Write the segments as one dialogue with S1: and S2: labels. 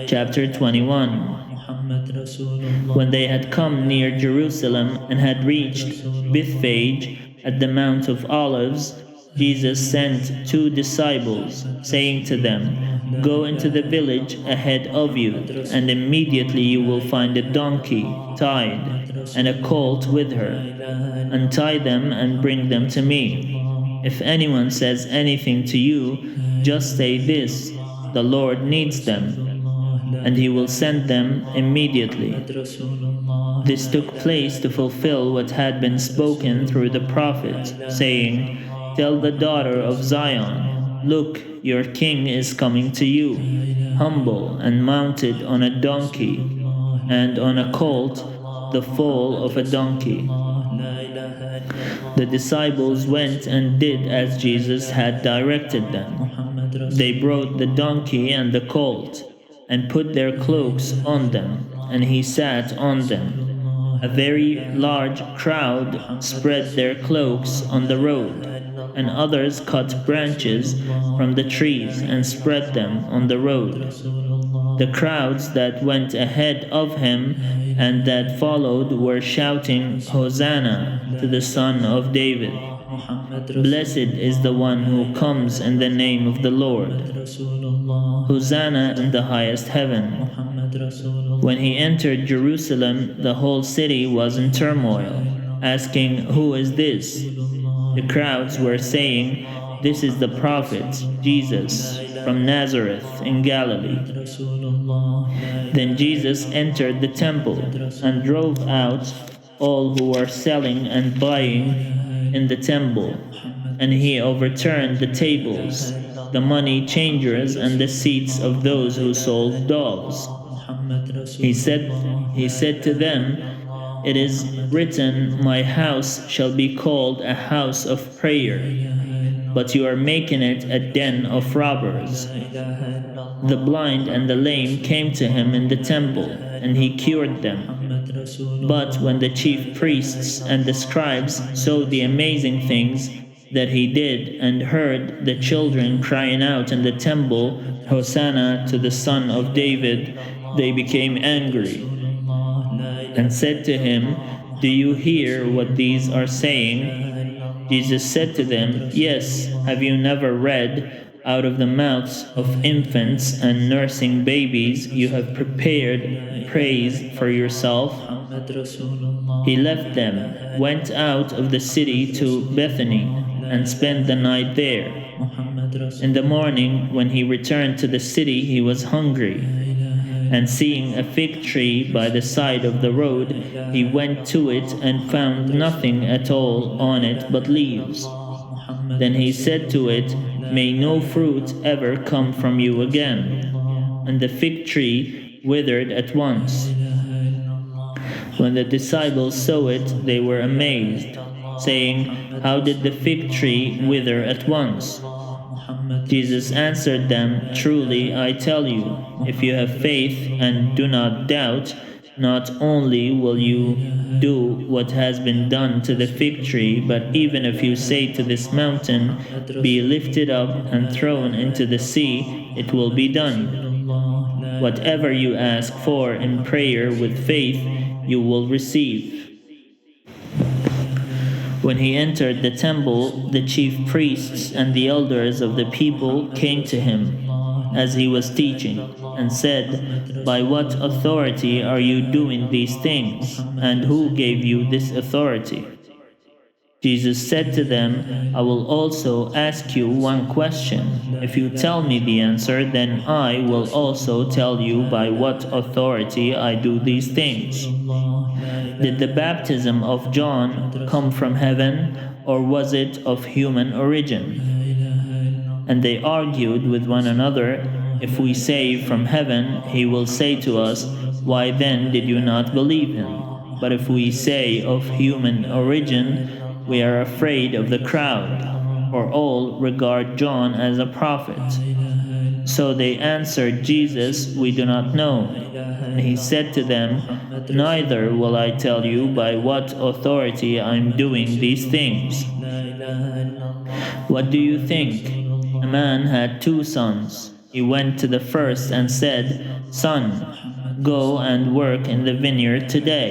S1: Chapter 21. When they had come near Jerusalem and had reached Bethphage at the Mount of Olives, Jesus sent 2 disciples, saying to them, "Go into the village ahead of you, and immediately you will find a donkey tied, and a colt with her. Untie them and bring them to me. If anyone says anything to you, just say this: 'The Lord needs them,' and he will send them immediately." This took place to fulfill what had been spoken through the prophet, saying, "Tell the daughter of Zion, look, your king is coming to you, humble and mounted on a donkey, and on a colt, the foal of a donkey." The disciples went and did as Jesus had directed them. They brought the donkey and the colt, and put their cloaks on them, and he sat on them. A very large crowd spread their cloaks on the road, and others cut branches from the trees and spread them on the road. The crowds that went ahead of him and that followed were shouting, "Hosanna to the Son of David! Blessed is the one who comes in the name of the Lord! Hosanna in the highest heaven!" When he entered Jerusalem, the whole city was in turmoil, asking, "Who is this?" The crowds were saying, "This is the prophet, Jesus, from Nazareth in Galilee." Then Jesus entered the temple and drove out all who were selling and buying in the temple, and he overturned the tables, the money changers, and the seats of those who sold doves. He said to them, "It is written, 'My house shall be called a house of prayer,' but you are making it a den of robbers." The blind and the lame came to him in the temple, and he cured them. But when the chief priests and the scribes saw the amazing things that he did and heard the children crying out in the temple, "Hosanna to the Son of David," they became angry and said to him, "Do you hear what these are saying?" Jesus said to them, "Yes, have you never read, 'Out of the mouths of infants and nursing babies you have prepared praise for yourself'?" He left them, went out of the city to Bethany, and spent the night there. In the morning, when he returned to the city, he was hungry. And seeing a fig tree by the side of the road, he went to it and found nothing at all on it but leaves. Then he said to it, "May no fruit ever come from you again." And the fig tree withered at once. When the disciples saw it, they were amazed, saying, "How did the fig tree wither at once?" Jesus answered them, "Truly I tell you, if you have faith and do not doubt, not only will you do what has been done to the fig tree, but even if you say to this mountain, 'Be lifted up and thrown into the sea,' it will be done. Whatever you ask for in prayer with faith, you will receive." When he entered the temple, the chief priests and the elders of the people came to him as he was teaching, and said, "By what authority are you doing these things? And who gave you this authority?" Jesus said to them, "I will also ask you one question. If you tell me the answer, then I will also tell you by what authority I do these things. Did the baptism of John come from heaven, or was it of human origin?" And they argued with one another, "If we say from heaven, he will say to us, 'Why then did you not believe him?' But if we say of human origin, we are afraid of the crowd, for all regard John as a prophet." So they answered Jesus, "We do not know." And he said to them, "Neither will I tell you by what authority I am doing these things. What do you think? A man had 2 sons. He went to the first and said, "Son, go and work in the vineyard today."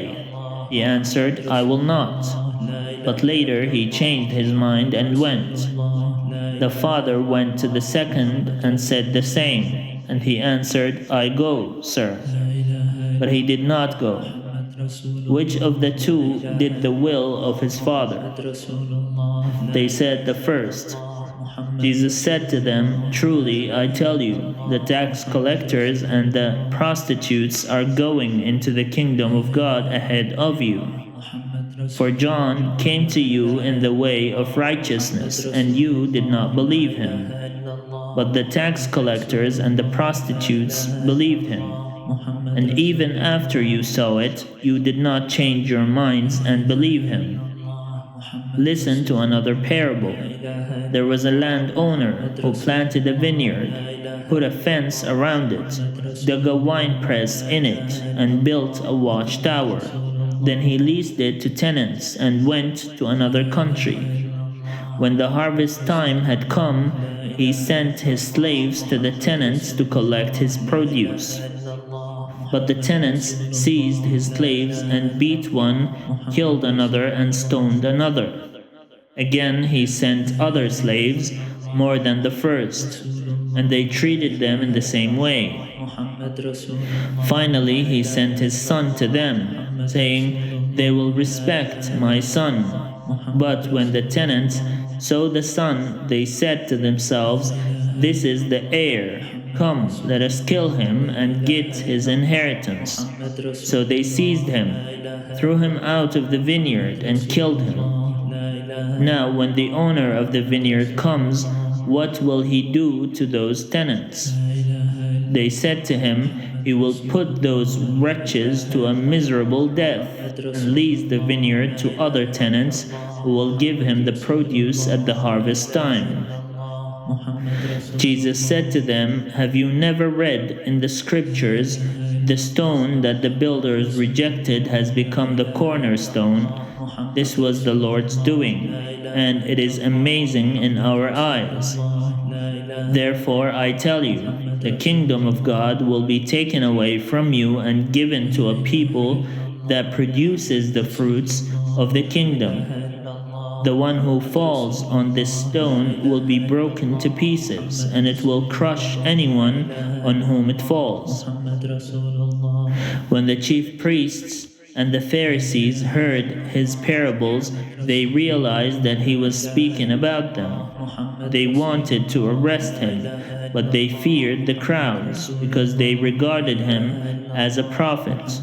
S1: He answered, "I will not." But later he changed his mind and went. The father went to the second and said the same, and he answered, "I go, sir." But he did not go. Which of the two did the will of his father? They said, "The first." Jesus said to them, "Truly, I tell you, the tax collectors and the prostitutes are going into the kingdom of God ahead of you. For John came to you in the way of righteousness, and you did not believe him. But the tax collectors and the prostitutes believed him. And even after you saw it, you did not change your minds and believe him. Listen to another parable. There was a landowner who planted a vineyard, put a fence around it, dug a winepress in it, and built a watchtower. Then he leased it to tenants and went to another country. When the harvest time had come, he sent his slaves to the tenants to collect his produce. But the tenants seized his slaves and beat one, killed another, and stoned another. Again he sent other slaves, more than the first, and they treated them in the same way. Finally he sent his son to them, saying, 'They will respect my son.' But when the tenants saw the son, they said to themselves, 'This is the heir. Come, let us kill him and get his inheritance.' So they seized him, threw him out of the vineyard, and killed him. Now when the owner of the vineyard comes, what will he do to those tenants?" They said to him, "He will put those wretches to a miserable death, and lease the vineyard to other tenants who will give him the produce at the harvest time." Jesus said to them, "Have you never read in the scriptures, 'The stone that the builders rejected has become the cornerstone'? This was the Lord's doing, and it is amazing in our eyes. Therefore I tell you, the kingdom of God will be taken away from you and given to a people that produces the fruits of the kingdom. The one who falls on this stone will be broken to pieces, and it will crush anyone on whom it falls." When the chief priests and the Pharisees heard his parables, they realized that he was speaking about them. They wanted to arrest him, but they feared the crowds because they regarded him as a prophet.